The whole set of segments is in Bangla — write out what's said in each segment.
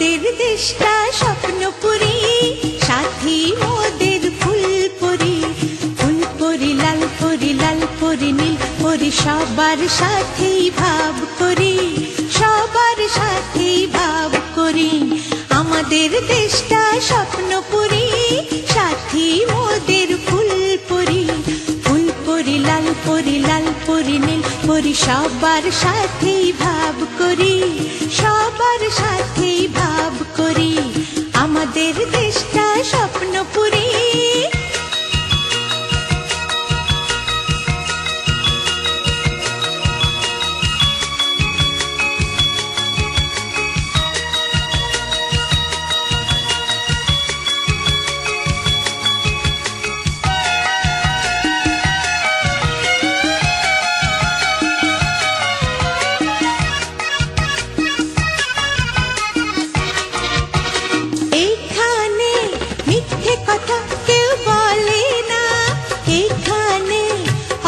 আমাদের দেশটা স্বপ্নপুরী, সাথী মোদের ফুলপুরি। ফুলপুরি লাল পরি, লাল পরি নীল পরি, সবার সাথেই ভাব করি, সবার সাথেই ভাব করি। আমাদের দেশটা স্বপ্নপুরী, সাথী মোদের ফুলপুরি। ফুলপুরি লাল পরি, লাল পরি নীল পরি, সবার সাথেই ভাব করি, সবার সাথেই ভাব করি। আমাদের দেশটা স্বপ্নপুরী।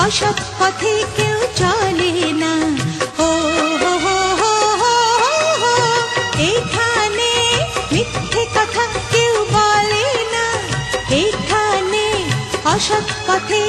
অসৎ পথে কেউ চলে না, ও হো হো হো হো হো। এখানে মিথ্যে কথা কেউ বলে না, এখানে অসৎ পথে